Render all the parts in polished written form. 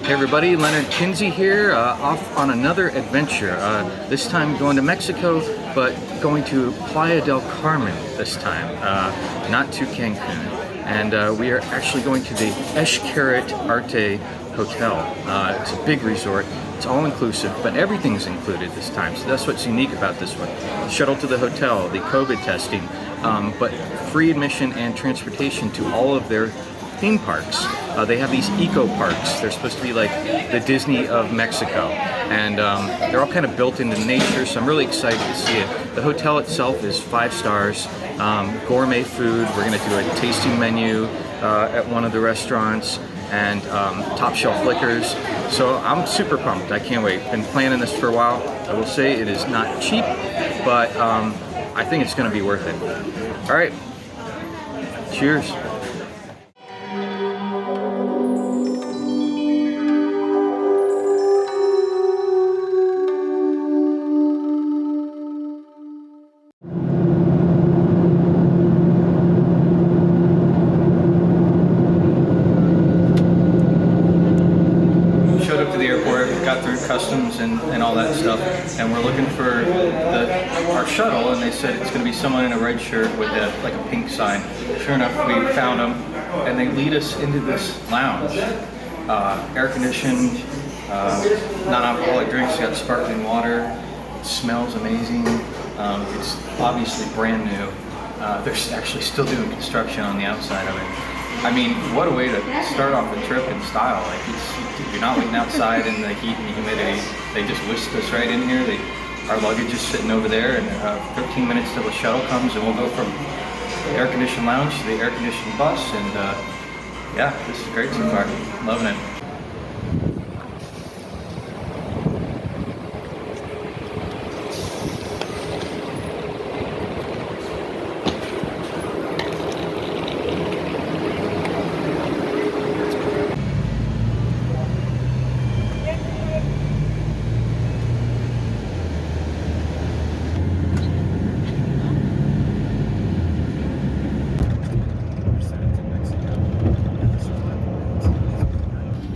Hey everybody, Leonard Kinsey here, off on another adventure. This time going to Mexico, but going to Playa del Carmen this time, not to Cancun. And we are actually going to the Xcaret Arte Hotel. It's a big resort. It's all inclusive, but everything's included this time. So that's what's unique about this one. The shuttle to the hotel, the COVID testing, but free admission and transportation to all of their theme parks. They have these eco parks. They're supposed to be like the Disney of Mexico, and they're all kind of built into nature, so I'm really excited to see it. The hotel itself is 5 stars, gourmet food. We're going to do a tasting menu at one of the restaurants, and top shelf liquors. So I'm super pumped. I can't wait. Been planning this for a while. I will say it is not cheap, but I think it's going to be worth it. All right, cheers. Got through customs and all that stuff, and we're looking for our shuttle, and they said it's going to be someone in a red shirt with like a pink sign. Sure enough, we found them, and they lead us into this lounge. Air conditioned, non-alcoholic drinks, got sparkling water. It smells amazing. It's obviously brand new. They're actually still doing construction on the outside of it. I mean, what a way to start off the trip in style. Like, you're not waiting outside in the heat and the humidity. They just whisked us right in here. Our luggage is sitting over there, and 13 minutes till the shuttle comes, and we'll go from the air-conditioned lounge to the air-conditioned bus. And yeah, this is great so far. Loving it.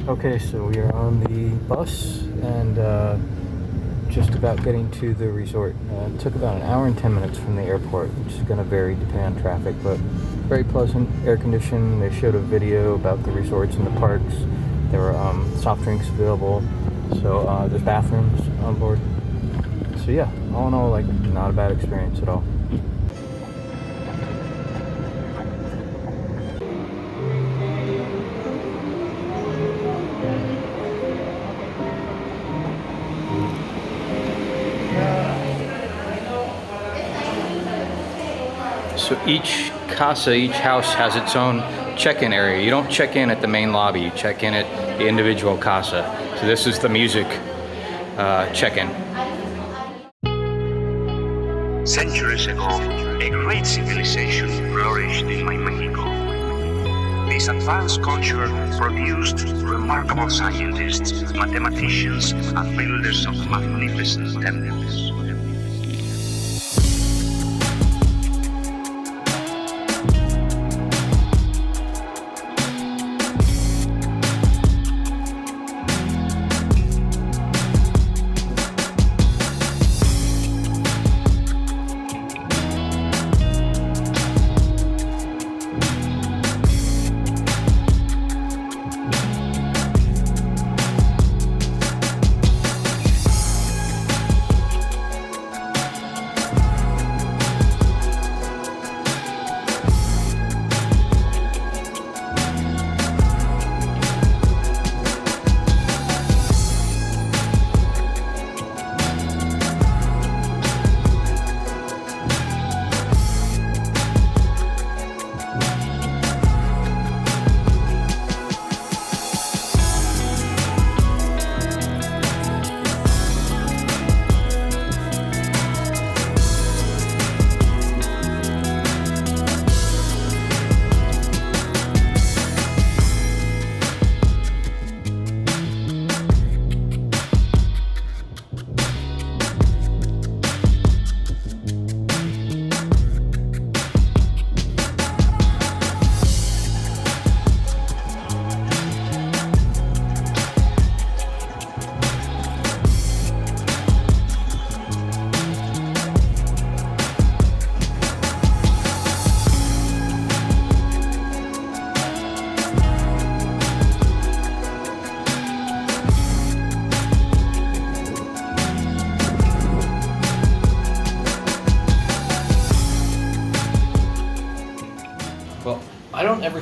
Okay, so we are on the bus and just about getting to the resort. It took about an hour and 10 minutes from the airport, which is going to vary depending on traffic, but very pleasant, air conditioned. They showed a video about the resorts and the parks. There were soft drinks available, so there's bathrooms on board. So yeah, all in all, like, not a bad experience at all. So each casa, each house has its own check-in area. You don't check in at the main lobby, you check in at the individual casa. So this is the music check-in. Centuries ago, a great civilization flourished in Mexico. This advanced culture produced remarkable scientists, mathematicians, and builders of magnificent temples.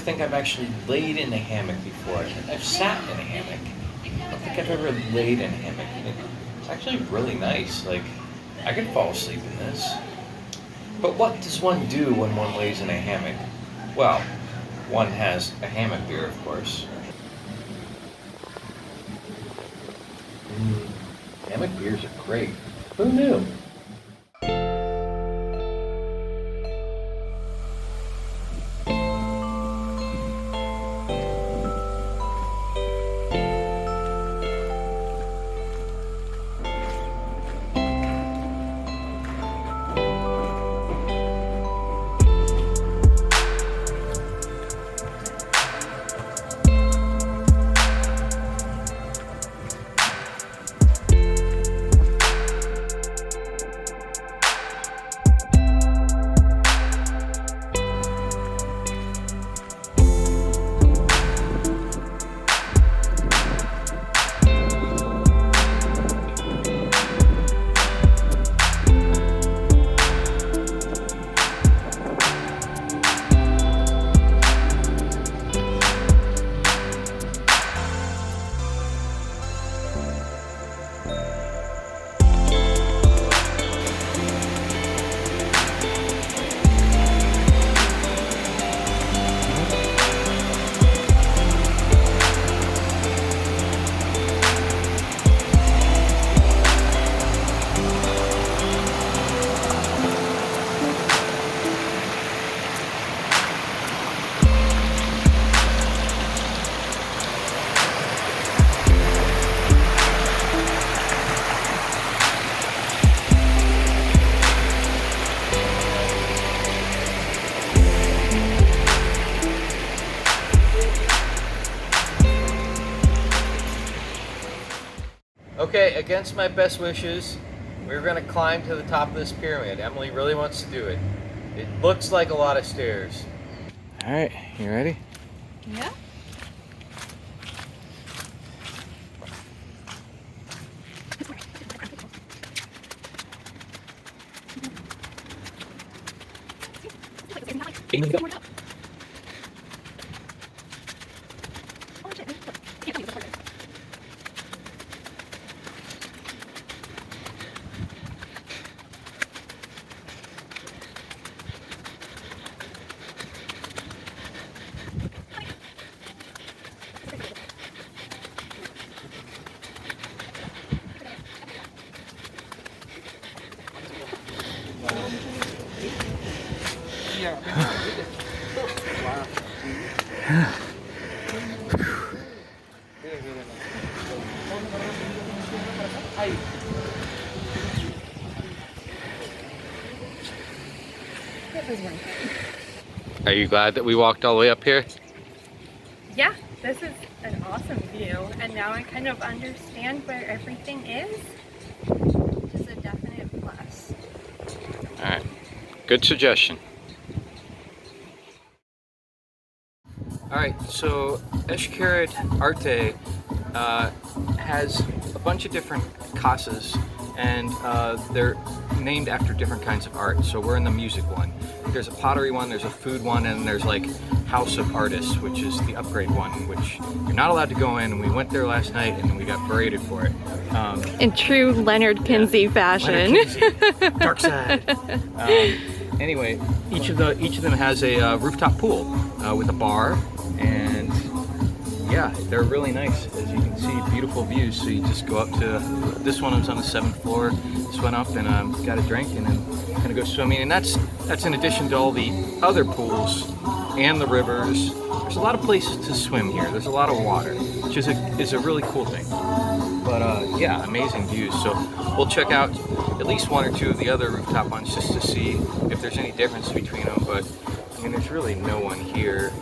think I've actually laid in a hammock before. I've sat in a hammock. I don't think I've ever laid in a hammock. It's actually really nice. Like, I could fall asleep in this. But what does one do when one lays in a hammock? Well, one has a hammock beer, of course. Hammock beers are great. Who knew? Okay, against my best wishes, we're gonna climb to the top of this pyramid. Emily really wants to do it. It looks like a lot of stairs. All right, you ready? Yeah. Are you glad that we walked all the way up here? Yeah, this is an awesome view, and now I kind of understand where everything is, which is a definite plus. All right, good suggestion. All right, so Xcaret Arte has a bunch of different casas, and they're named after different kinds of art. So we're in the music one. There's a pottery one, there's a food one, and there's like House of Artists, which is the upgrade one, which you're not allowed to go in. We went there last night and we got berated for it. In true Leonard Kinsey fashion. Leonard Kinsey, dark side. Anyway, each of them has a rooftop pool with a bar, and yeah, they're really nice. As you can see, beautiful views. So you just go up to this one. Was on the 7th floor. Just went up and got a drink and then gonna go swimming. And that's in addition to all the other pools and the rivers. There's a lot of places to swim here. There's a lot of water, which is a really cool thing. But yeah, amazing views. So we'll check out at least one or two of the other rooftop ones just to see if there's any difference between them. But I mean, there's really no one here.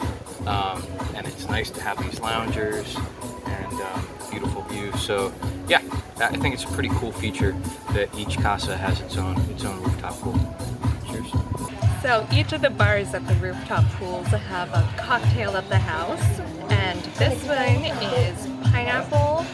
And it's nice to have these loungers and beautiful views. So yeah, I think it's a pretty cool feature that each casa has its own rooftop pool. Cheers. So each of the bars at the rooftop pools have a cocktail of the house, and this one is pineapple,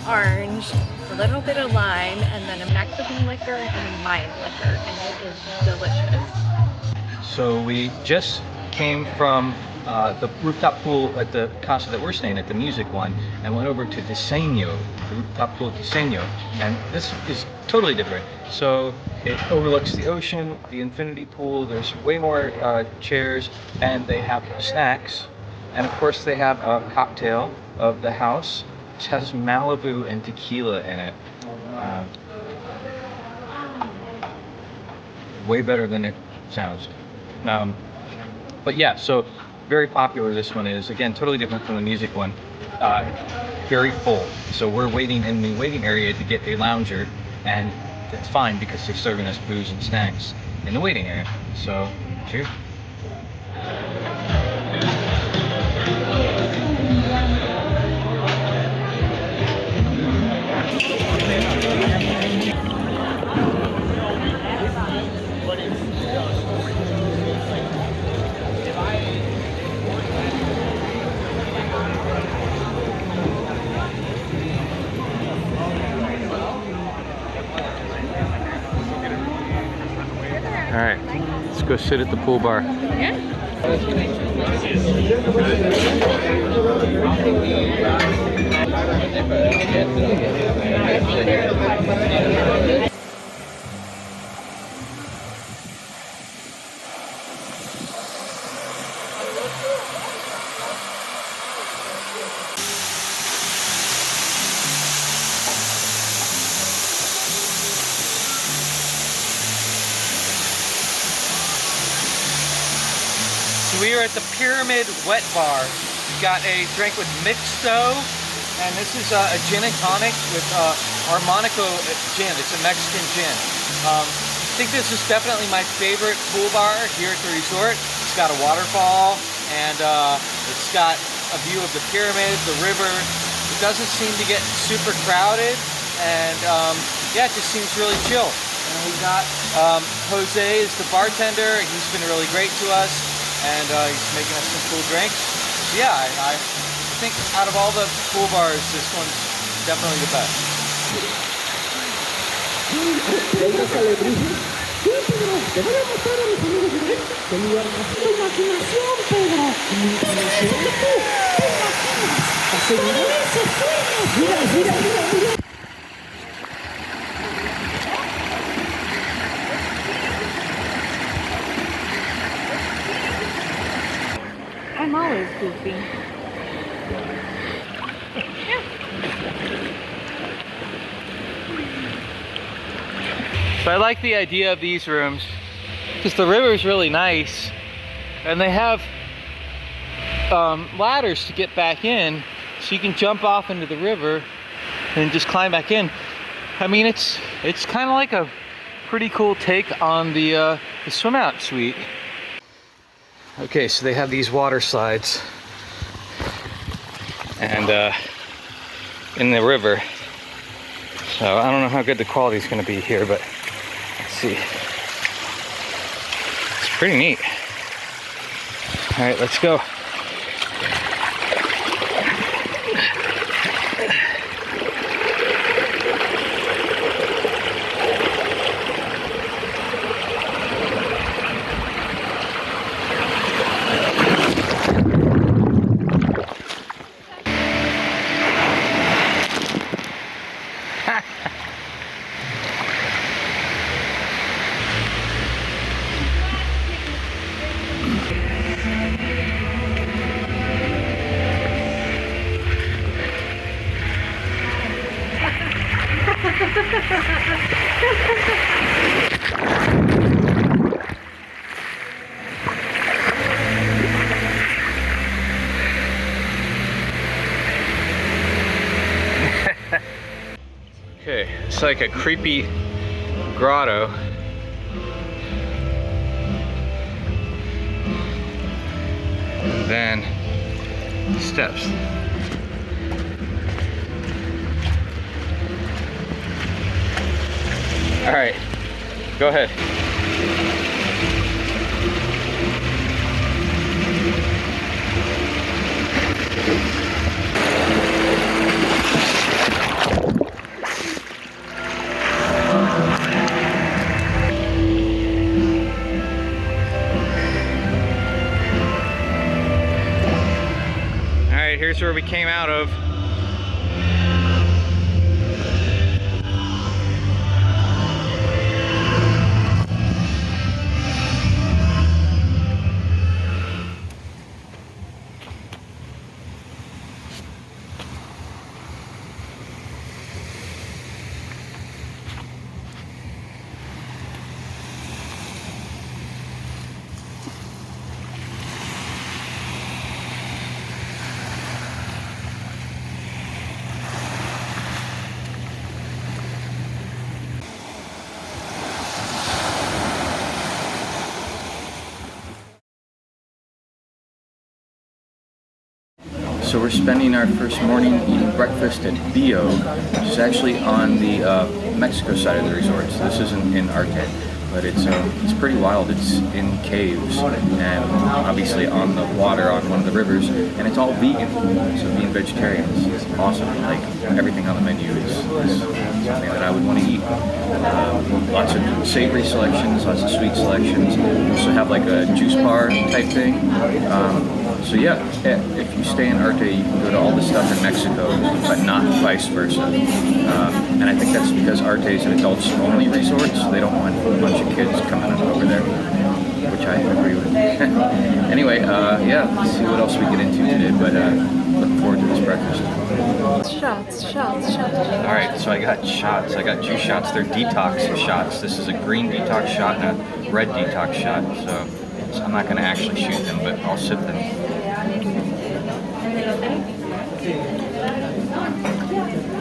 orange, a little bit of lime, and then a Mexican liquor and a Mayan liquor, and it is delicious. So we just came from the rooftop pool at the casa that we're staying at, the music one, and went over to Diseño, the rooftop pool at Diseño, and this is totally different. So it overlooks the ocean, the infinity pool, there's way more chairs, and they have snacks, and of course they have a cocktail of the house, which has Malibu and tequila in it. Way better than it sounds. But yeah, so very popular this one is. Again, totally different from the music one. Very full. So we're waiting in the waiting area to get a lounger, and it's fine because they're serving us booze and snacks in the waiting area. So, cheers. All right, let's go sit at the pool bar. Yeah. We are at the Pyramid Wet Bar. We've got a drink with mixto, and this is a gin and tonic with Armonico gin. It's a Mexican gin. I think this is definitely my favorite pool bar here at the resort. It's got a waterfall, and it's got a view of the pyramid, the river. It doesn't seem to get super crowded, and yeah, it just seems really chill. And we've got Jose is the bartender. He's been really great to us, and he's making us some cool drinks. So yeah, I think out of all the pool bars, this one's definitely the best. I'm always goofy. So I like the idea of these rooms because the river is really nice, and they have ladders to get back in, so you can jump off into the river and just climb back in. I mean, it's kind of like a pretty cool take on the swim out suite. Okay, so they have these water slides and in the river. So I don't know how good the quality is going to be here, but let's see. It's pretty neat. All right, let's go. Okay, it's like a creepy grotto. And then steps. All right, go ahead. where we came out of. So we're spending our first morning eating breakfast at Bio, which is actually on the Mexico side of the resort. So this isn't in Arte, but it's pretty wild. It's in caves and obviously on the water on one of the rivers, and it's all vegan. So being vegetarian is awesome. Like everything on the menu is something that I would want to eat. Lots of savory selections, lots of sweet selections. We also have like a juice bar type thing. So yeah, if you stay in Arte, you can go to all the stuff in Mexico, but not vice versa. And I think that's because Arte is an adults-only resort, so they don't want a bunch of kids coming over there, which I agree with. Anyway, yeah, let's see what else we get into today, but looking forward to this breakfast. Shots. All right, so I got shots. I got juice shots. They're detox shots. This is a green detox shot and a red detox shot, so I'm not going to actually shoot them, but I'll sip them.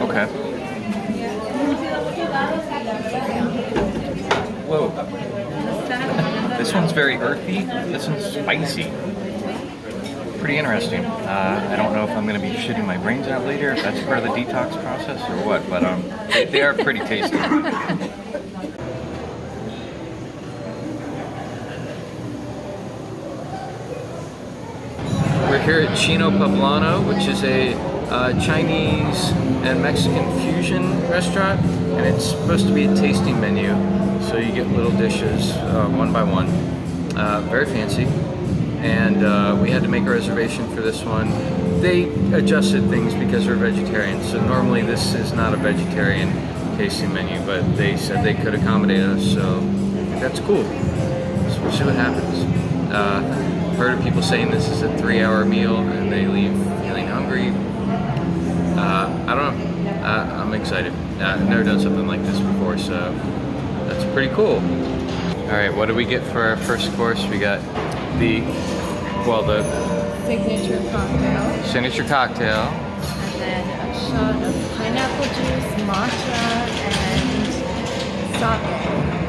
Okay. Whoa. This one's very earthy. This one's spicy. Pretty interesting. I don't know if I'm going to be shitting my brains out later, if that's part of the detox process or what, but they are pretty tasty. We're here at Chino Poblano, which is a Chinese and Mexican fusion restaurant, and it's supposed to be a tasting menu, so you get little dishes one by one. Very fancy, and we had to make a reservation for this one. They adjusted things because we're vegetarians, so normally this is not a vegetarian tasting menu, but they said they could accommodate us, so that's cool. So we'll see what happens. Heard of people saying this is a 3-hour meal and they leave feeling hungry. I don't know. I'm excited. I've never done something like this before, so that's pretty cool. All right, what did we get for our first course? We got the signature cocktail. And then a shot of pineapple juice, matcha, and sake,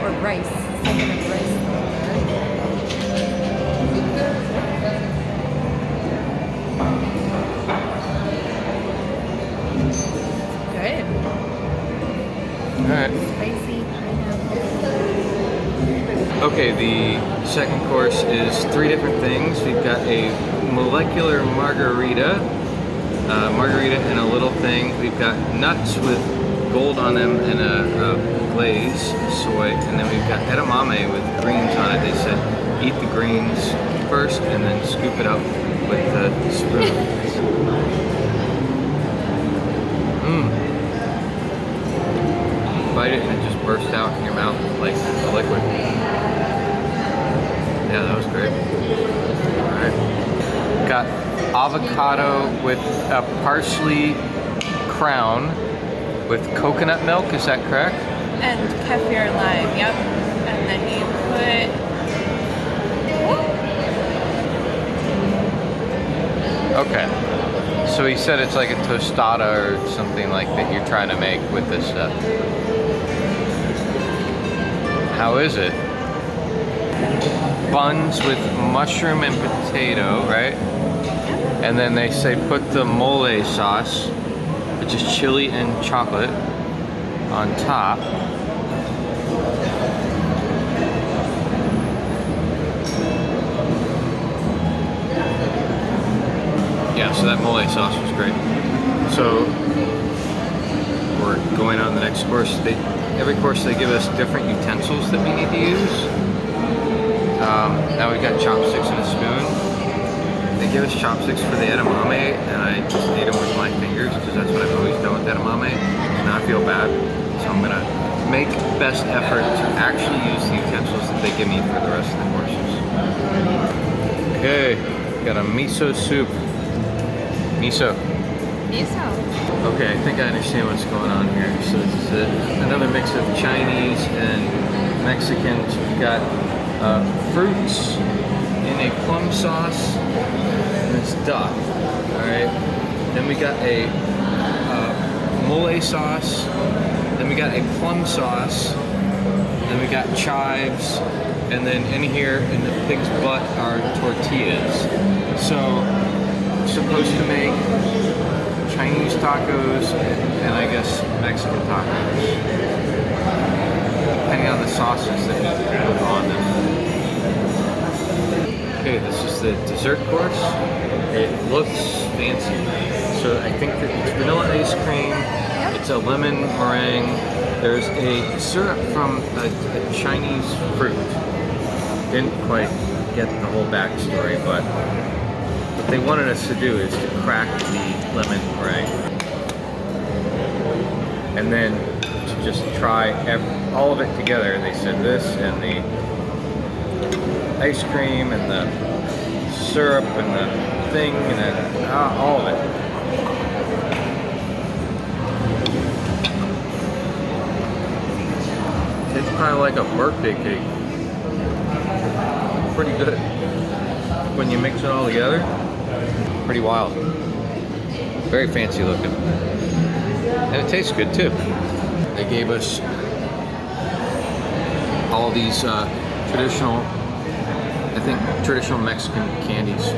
or rice, second of rice. Good. All right. Spicy pineapple. Okay, the second course is 3 different things. We've got a molecular margarita and a little thing. We've got nuts with gold on them and a glaze, soy, and then we've got edamame with greens on it. They said eat the greens first and then scoop it up with a spoon. Bite it and it just burst out in your mouth like a liquid. Yeah, that was great. Alright. Got avocado with a parsley crown with coconut milk, is that correct? And kefir lime, yep. And then you put... Okay. So he said it's like a tostada or something like that you're trying to make with this stuff. How is it? Buns with mushroom and potato, right? And then they say put the mole sauce, which is chili and chocolate, on top. Yeah, so that mole sauce was great. So we're going on the next course. Every course they give us different utensils that we need to use. Now we've got chopsticks and a spoon. they gave us chopsticks for the edamame, and I just ate them with my fingers because that's what I've always done with edamame. And now I feel bad, so I'm gonna make best effort to actually use the utensils that they give me for the rest of the courses. Okay, got a miso soup. Miso. Miso. Okay, I think I understand what's going on here. So this is another mix of Chinese and Mexicans. We've got fruits in a plum sauce, and it's duck. All right. Then we got a mole sauce. Then we got a plum sauce. Then we got chives. And then in here, in the pig's butt, are tortillas. So, supposed to make Chinese tacos and I guess Mexican tacos, depending on the sauces that we put on them. Okay, this is the dessert course. It looks fancy. So I think that it's vanilla ice cream, it's a lemon meringue, there's a syrup from a Chinese fruit. Didn't quite get the whole backstory, but what they wanted us to do is to crack the lemon meringue. And then to just try all of it together. They said this and the ice cream and the syrup and the thing and all of it. It's kind of like a birthday cake. Pretty good. When you mix it all together, pretty wild. Very fancy looking. And it tastes good too. They gave us all these traditional Mexican candies.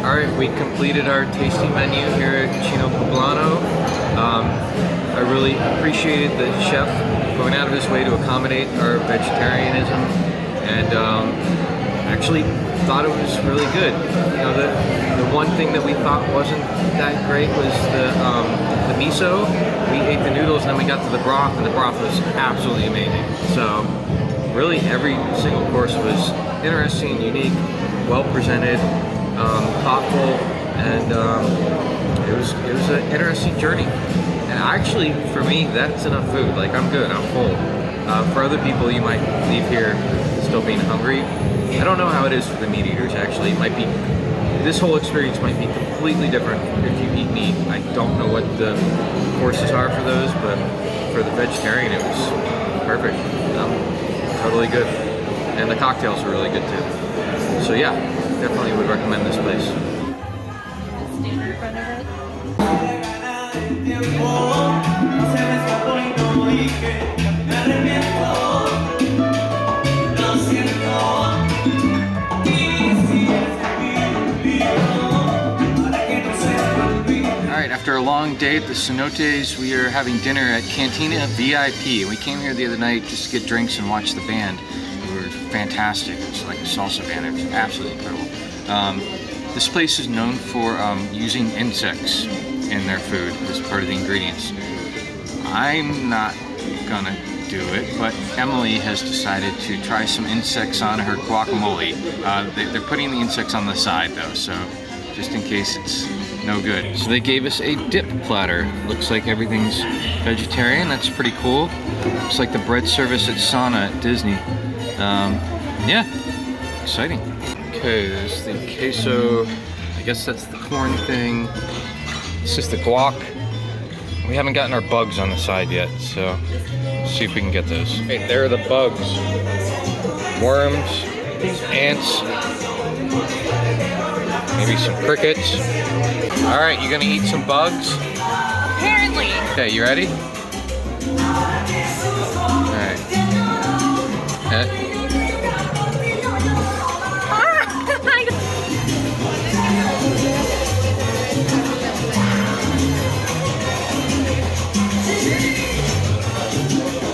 All right, we completed our tasting menu here at Chino Poblano. I really appreciated the chef going out of his way to accommodate our vegetarianism, and actually thought it was really good. You know, the one thing that we thought wasn't that great was the miso. We ate the noodles and then we got to the broth, and the broth was absolutely amazing. So really every single course was interesting, unique, well presented, thoughtful, and it was an interesting journey. And actually, for me, that's enough food. Like, I'm good, I'm full. For other people, you might leave here still being hungry. I don't know how it is for the meat eaters, actually. It might be, this whole experience might be completely different if you eat meat. I don't know what the courses are for those, but for the vegetarian, it was perfect. Totally good. And the cocktails were really good too. So yeah, definitely would recommend this place. Stand in front of it. Alright, after a long day at the cenotes, we are having dinner at Cantina VIP. We came here the other night just to get drinks and watch the band. It was fantastic. It's like a salsa band. It was absolutely incredible. This place is known for using insects in their food as part of the ingredients. I'm not gonna do it, but Emily has decided to try some insects on her guacamole. They're putting the insects on the side though, so just in case it's no good. So they gave us a dip platter. Looks like everything's vegetarian. That's pretty cool. Looks like the bread service at Sana at Disney. Yeah, exciting. Okay, there's the queso. I guess that's the corn thing. This is the guac. We haven't gotten our bugs on the side yet, so let's see if we can get those. Hey, there are the bugs. Worms, ants, maybe some crickets. All right, you gonna eat some bugs? Apparently. Okay, you ready? All right.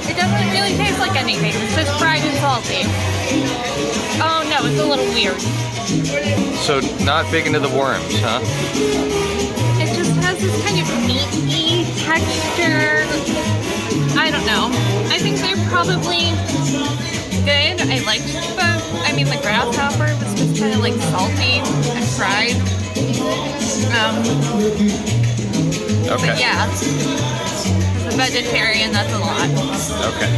It doesn't really taste like anything. It's just fried and salty. Oh no, it's a little weird. So not big into the worms, huh? It just has this kind of meaty texture. I don't know. I think they're probably good. I liked the grasshopper was just kind of like salty and fried. Okay. But yeah, as a vegetarian, that's a lot. Okay.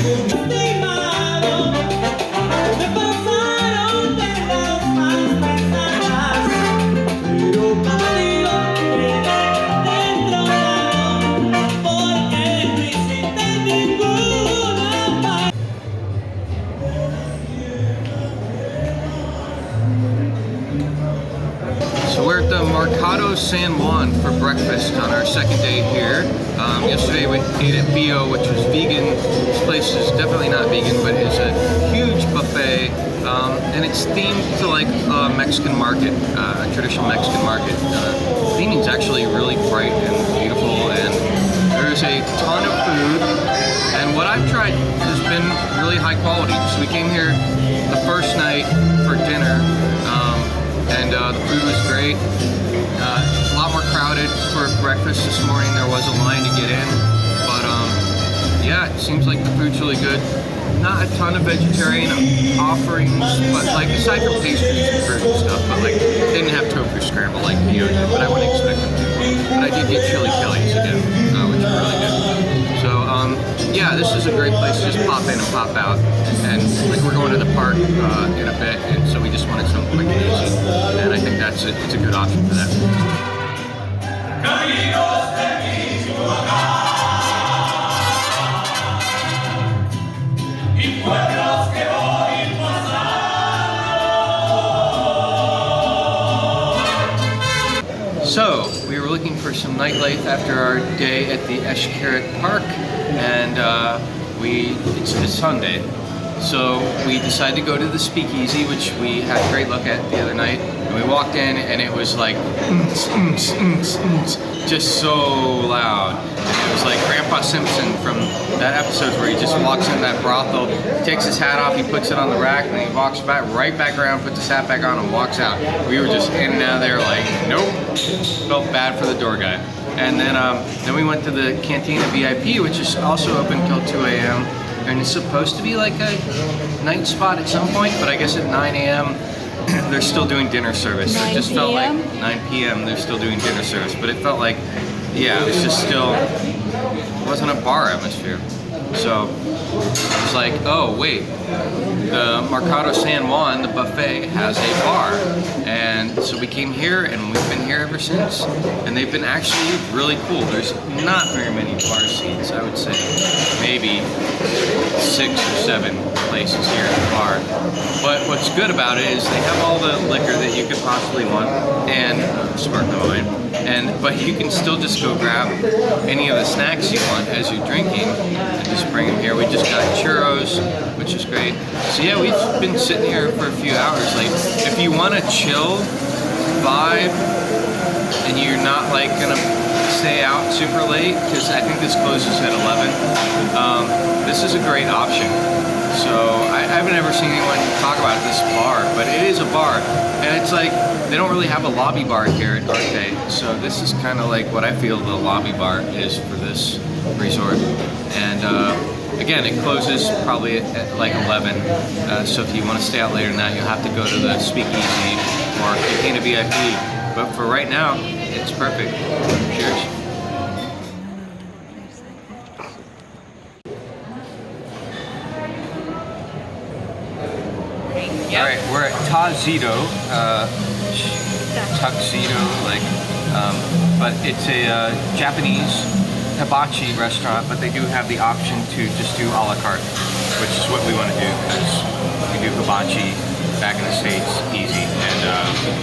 So we're at the Mercado San Juan for breakfast on our second day here. Yesterday we ate at Bio, which was vegan. This place is definitely not vegan, but it's a huge buffet, and it's themed to like a Mexican market, a traditional Mexican market. The theming's actually really bright and beautiful, and there's a ton of food. And what I've tried has been really high quality. So we came here the first night for dinner. And the food was great. A lot more crowded for breakfast this morning. There was a line to get in, but yeah, it seems like the food's really good. Not a ton of vegetarian offerings, but like aside from pastries and fruit and stuff, but like they didn't have tofu scramble like Theo did, but I wouldn't expect them to. But I did get chili Kelly's again, which are really good. So yeah, this is a great place to just pop in and pop out. And like we're going to the park in a bit, and so we just wanted something quick and easy. And I think that's it. It's a good option for that. So we were looking for some nightlife after our day at the Xcaret Park, and it's Sunday. So we decided to go to the Speakeasy, which we had a great look at the other night. And we walked in and it was like, just so loud. And it was like Grandpa Simpson from that episode where he just walks in that brothel, takes his hat off, he puts it on the rack, and then he walks right back around, puts his hat back on, and walks out. We were just in and out of there like, nope. Felt bad for the door guy. And then we went to the Cantina VIP, which is also open till 2 a.m. And it's supposed to be like a night spot at some point, but I guess at 9 a.m. they're still doing dinner service. It just felt like 9 p.m. they're still doing dinner service, but it felt like, yeah, it was just still, it wasn't a bar atmosphere. So I was like, oh wait, the Mercado San Juan, the buffet, has a bar. And so we came here and we've been here ever since. And they've been actually really cool. There's not very many bar seats, I would say. Maybe 6 or 7 places here at the bar. But what's good about it is they have all the liquor that you could possibly want and sparkling wine. But you can still just go grab any of the snacks you want as you're drinking and just bring them here. We just got churros, which is great. So yeah, we've been sitting here for a few hours. Like, if you want to chill, vibe, and you're not like gonna stay out super late, because I think this closes at 11, this is a great option. So I haven't ever seen anyone talk about this bar, but it is a bar, and it's like they don't really have a lobby bar here at Arte, so this is kind of like what I feel the lobby bar is for this resort. And again, it closes probably at like 11, so if you want to stay out later than that, you'll have to go to the Speakeasy or Cantina VIP. But for right now, it's perfect. Cheers. All right, we're at Tuxedo, but it's a Japanese hibachi restaurant, but they do have the option to just do a la carte, which is what we want to do, because we do hibachi back in the States easy, and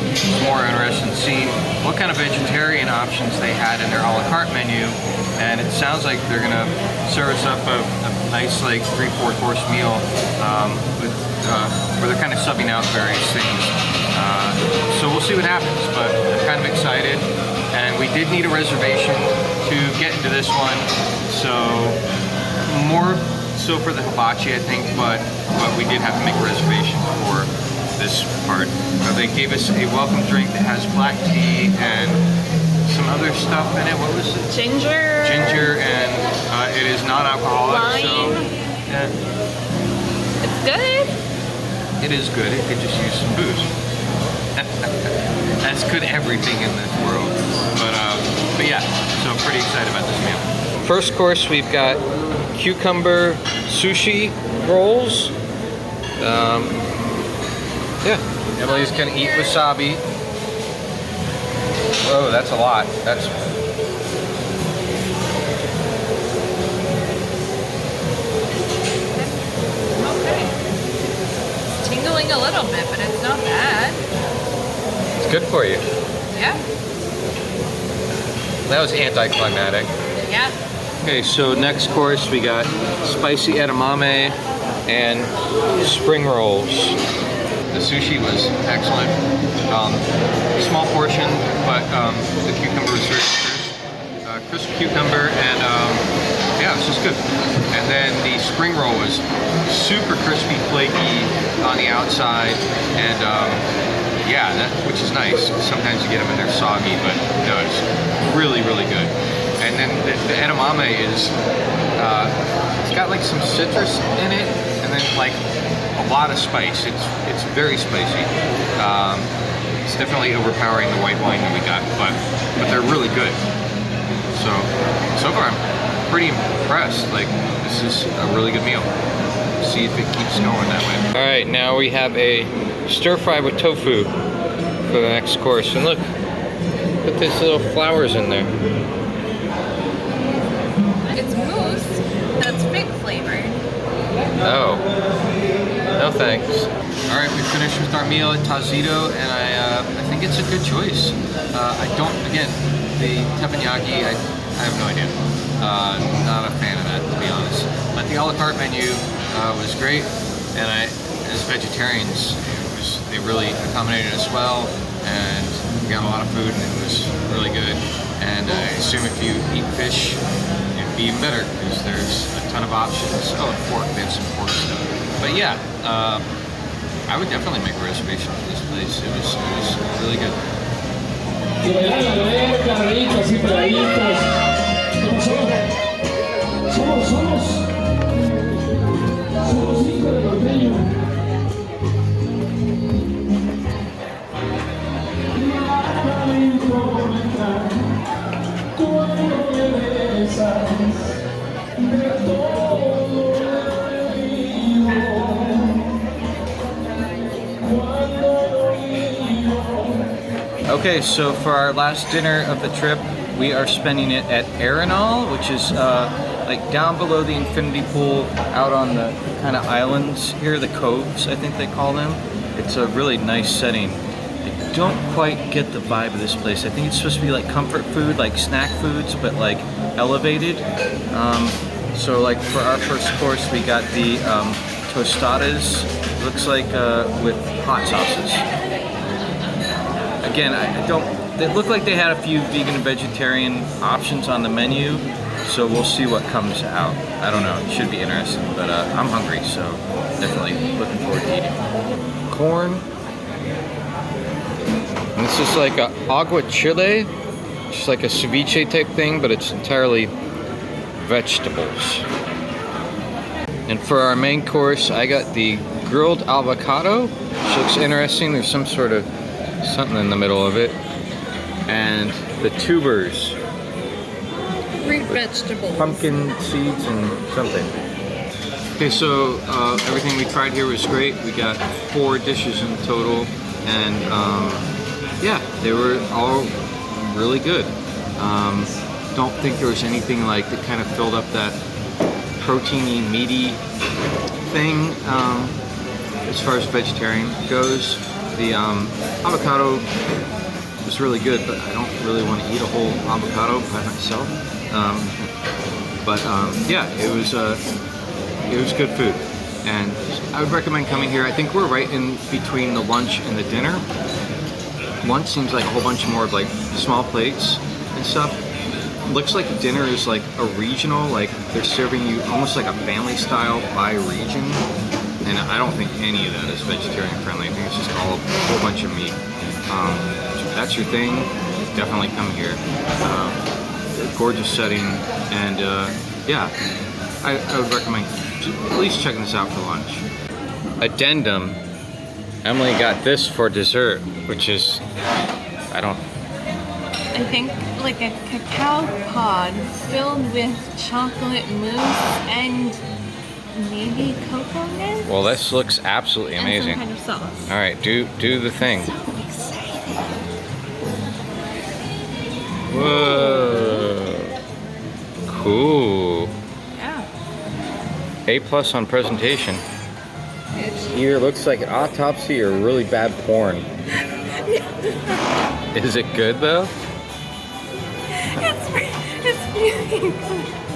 it's more interesting to see what kind of vegetarian options they had in their a la carte menu. And it sounds like they're gonna serve us up a nice like 3-4 course meal where they're kind of subbing out various things. So we'll see what happens, but I'm kind of excited. And we did need a reservation to get into this one, so more so for the hibachi, I think, but we did have to make a reservation for this part. They gave us a welcome drink that has black tea and some other stuff in it. What was it? Ginger. Ginger, and it is non-alcoholic. Lime. So yeah. It's good? It is good. It could just use some booze. That's good everything in this world. But yeah, so I'm pretty excited about this meal. First course, we've got cucumber sushi rolls. Yeah, Emily's gonna eat wasabi. Whoa, that's a lot. That's okay. It's tingling a little bit, but it's not bad. it's good for you. Yeah. That was anticlimactic. Yeah. Okay, so next course we got spicy edamame and spring rolls. The sushi was excellent. Small portion, but the cucumber was very crisp cucumber, and yeah, it's just good. And then the spring roll was super crispy, flaky on the outside, and yeah, which is nice. Sometimes you get them and they're soggy, but no, it's really, really good. And then the edamame is, it's got like some citrus in it, and then like a lot of spice. It's very spicy. It's definitely overpowering the white wine that we got, but they're really good. So far I'm pretty impressed. Like, this is a really good meal. See if it keeps going that way. All right, now we have a stir fry with tofu for the next course. And look, put these little flowers in there. It's mousse that's fig flavored. Oh, no thanks. All right, we finished with our meal at Tazito, and I think it's a good choice. I don't, again, the teppanyaki, I have no idea. Not a fan of that, to be honest. But the a la carte menu was great, and as vegetarians, they really accommodated us well, and we got a lot of food, and it was really good. And I assume if you eat fish, it'd be even better, because there's a ton of options. Oh, and pork, they have some pork stuff. But yeah, I would definitely make a reservation for this place. It was really good. Okay, so for our last dinner of the trip, we are spending it at Arenal, which is like down below the infinity pool, out on the kind of islands here, the coves, I think they call them. It's a really nice setting. I don't quite get the vibe of this place. I think it's supposed to be like comfort food, like snack foods, but like elevated. So like for our first course, we got the tostadas, looks like with hot sauces. Again, they look like they had a few vegan and vegetarian options on the menu, so we'll see what comes out. I don't know, it should be interesting, but I'm hungry, so definitely looking forward to eating. Corn. And this is like a agua chile, just like a ceviche type thing, but it's entirely vegetables. And for our main course, I got the grilled avocado, which looks interesting. There's some sort of something in the middle of it, and the tubers, Root vegetables. pumpkin seeds and something. Okay, so everything we tried here was great. We got 4 dishes in total, and yeah, they were all really good. Don't think there was anything like that kind of filled up that proteiny, meaty thing as far as vegetarian goes. The avocado was really good, but I don't really want to eat a whole avocado by myself. Yeah, it was good food, and I would recommend coming here. I think we're right in between the lunch and the dinner. Lunch seems like a whole bunch more of like small plates and stuff. Looks like dinner is like a regional, like they're serving you almost like a family style by region. And I don't think any of that is vegetarian friendly. I think it's just all a whole bunch of meat. If that's your thing, definitely come here. Gorgeous setting, and yeah, I would recommend at least checking this out for lunch. addendum, Emily got this for dessert, which is, I think like a cacao pod filled with chocolate mousse and maybe cocoa nibs? well, this looks absolutely amazing. And some kind of sauce. All right, do the thing. So excited. Whoa, cool. Yeah. A+ on presentation. Either looks like an autopsy or really bad porn. Is it good though? It's really good.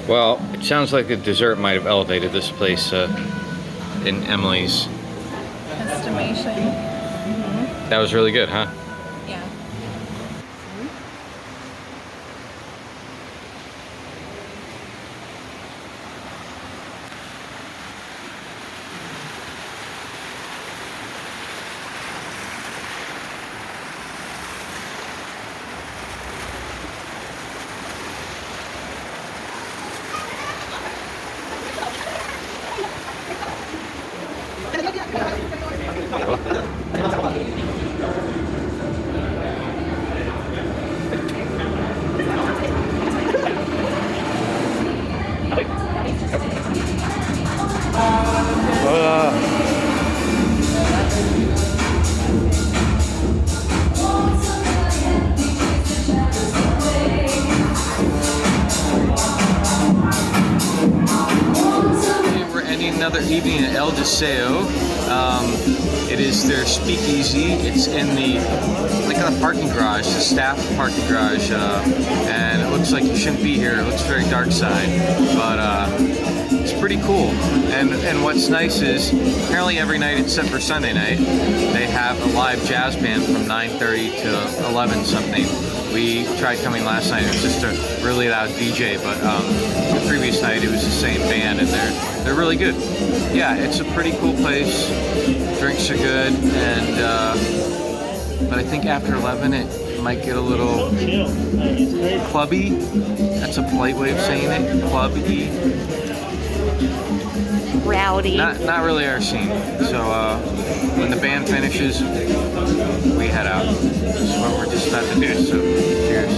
Well, it sounds like the dessert might have elevated this place in Emily's Estimation. That was really good, huh? Yeah. We're ending another evening at El Deseo. It is their speakeasy. It's in the parking garage, the staff parking garage, and it looks like you shouldn't be here. It looks very dark side, but it's pretty cool. And what's nice is apparently every night except for Sunday night, they have a live jazz band from 9:30 to 11 something. We tried coming last night. It was just a really loud DJ, but the previous night it was the same band, and they're really good. Yeah, it's a pretty cool place. Drinks are good, and but I think after 11 it might get a little clubby. That's a polite way of saying it. Clubby. Rowdy. Not really our scene. So when the band finishes, we head out. That's what we're just about to do. So cheers.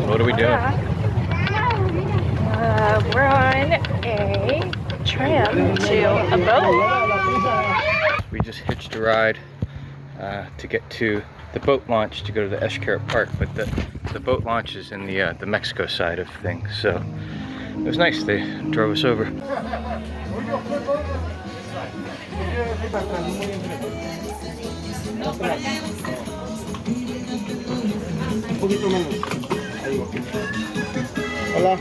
What are we doing? We're on a tram to a boat. We just hitched a ride to get to the boat launch to go to the Xcaret Park, but the boat launch is in the Mexico side of things, so it was nice. They drove us over. Hola.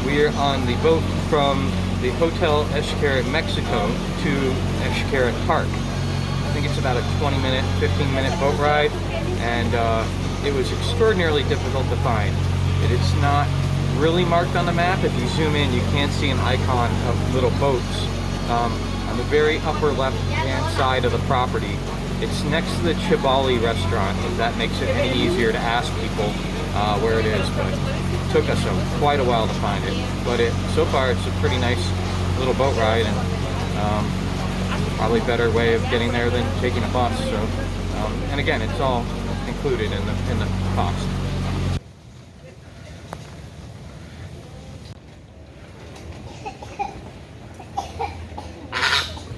We're on the boat from the Hotel Xcaret Mexico to Xcaret Park. I think it's about a 20-minute, 15-minute boat ride, and it was extraordinarily difficult to find. It's not really marked on the map. If you zoom in, you can see an icon of little boats on the very upper left-hand side of the property. It's next to the Chibali restaurant, if that makes it any easier to ask people where it is, but it took us quite a while to find it. But so far, it's a pretty nice little boat ride, and probably a better way of getting there than taking a bus. So, and again, it's all included in the cost.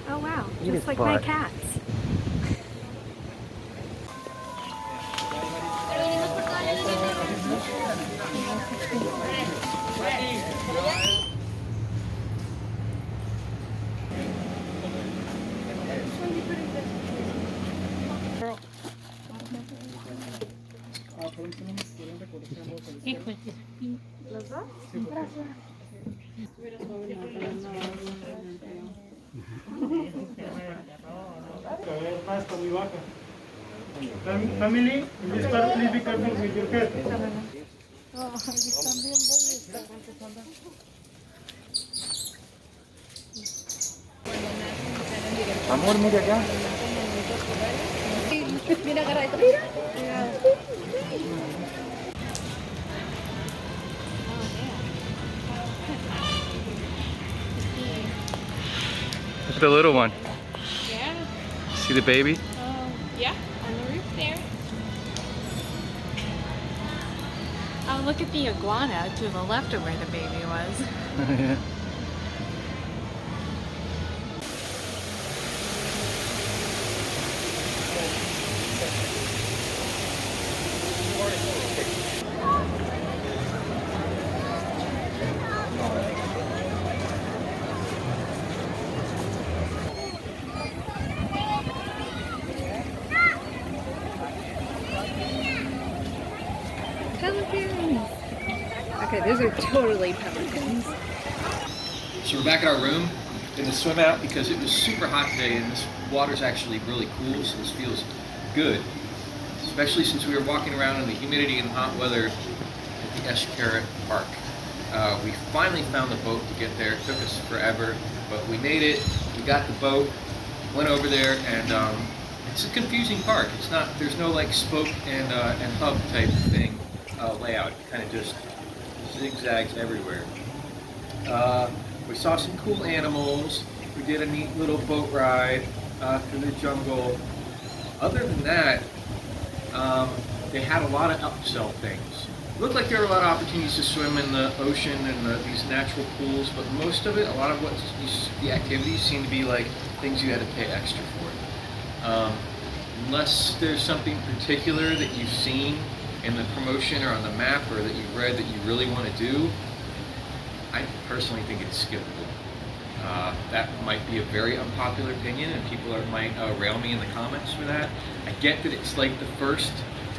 Oh wow, just like my cats. Family, in this part, please be careful with your pet. Amor, mira acá. Mira, agarra esto. Mira. Look at the little one. Yeah. See the baby? Yeah, on the roof there. Oh, look at the iguana to the left of where the baby was. Yeah. Pelicans. Okay, those are totally pelicans. So we're back at our room. Gonna swim out because it was super hot today and this water's actually really cool, so this feels good. Especially since we were walking around in the humidity and hot weather at the Xcaret Park. We finally found the boat to get there. It took us forever, but we made it. We got the boat, went over there, and it's a confusing park. It's not. There's no like spoke and hub type thing layout. It kind of just zigzags everywhere. We saw some cool animals. We did a neat little boat ride through the jungle. Other than that, they had a lot of upsell things. It looked like there were a lot of opportunities to swim in the ocean and these natural pools, but most of it, a lot of what the activities seem to be like things you had to pay extra for. Unless there's something particular that you've seen in the promotion or on the map or that you've read that you really want to do, I personally think it's skippable. That might be a very unpopular opinion and people might rail me in the comments for that. I get that it's like the first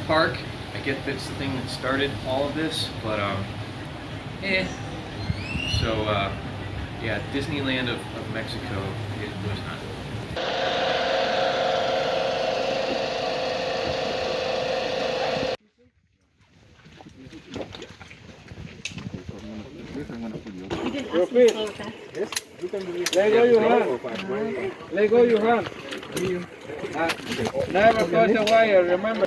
park. I get that it's the thing that started all of this, but So yeah, Disneyland of Mexico, it was not. Let go your hand. Let go your hand. Never touch the wire, remember.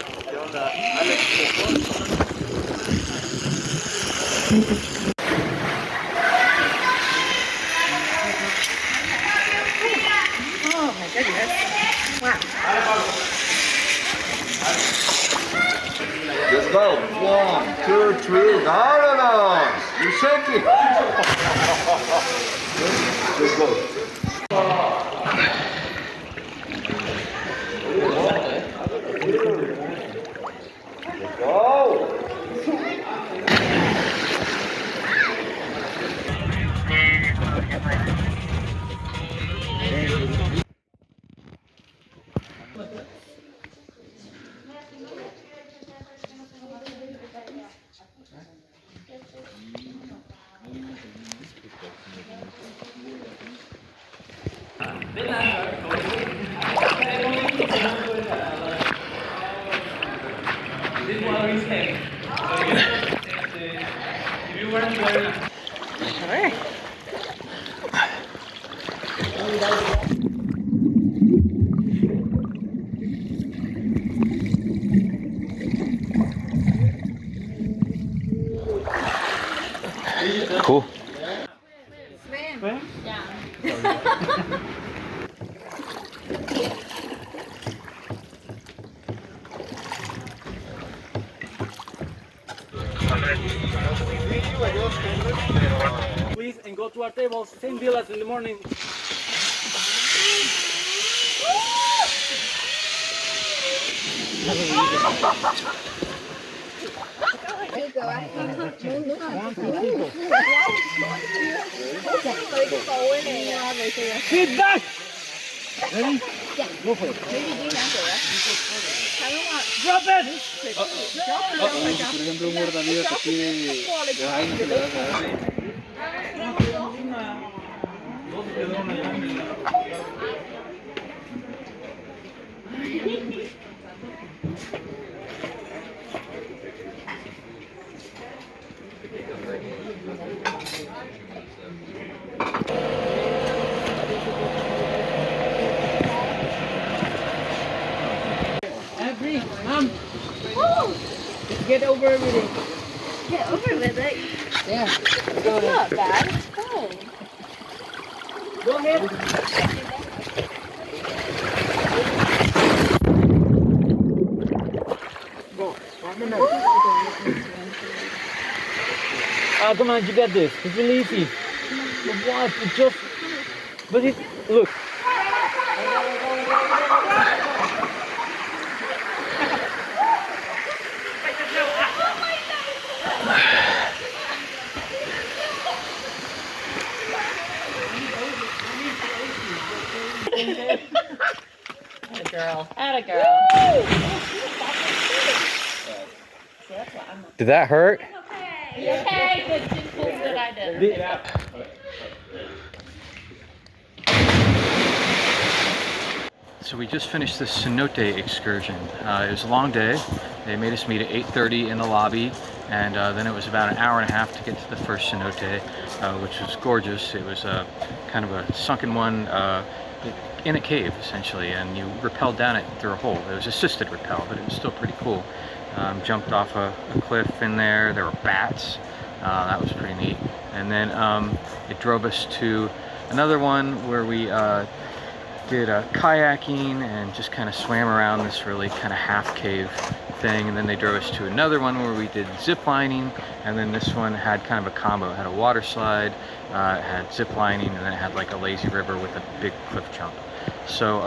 Oh my goodness. Wow. Let's go. 1, 2, 3. Garden. You shake it. Let's go. Let's go. Sure. Cool. Please, and go to our tables. Same deal as in the morning. Sit back! Ready? Go for it. Drop it! Por ejemplo, un guardavidas que pide de ahí no se le da a dar. Mom! Get over everything. Get over with it. Yeah. It's not bad. It's fine. Go ahead. Go. Come on, you got this. It's really easy. But what? It just... But it... Look. Atta girl. Atta girl. Did that hurt? Okay, good. Just pull that I did. So we just finished this cenote excursion. It was a long day. They made us meet at 8:30 in the lobby, and then it was about an hour and a half to get to the first cenote, which was gorgeous. It was kind of a sunken one in a cave, essentially, and you rappelled down it through a hole. It was assisted rappel, but it was still pretty cool. Jumped off a cliff in there. There were bats. That was pretty neat. And then it drove us to another one where we did kayaking and just kind of swam around this really kind of half cave thing, and then they drove us to another one where we did zip lining, and then this one had kind of a combo. It had a water slide, it had zip lining, and then it had like a lazy river with a big cliff jump. So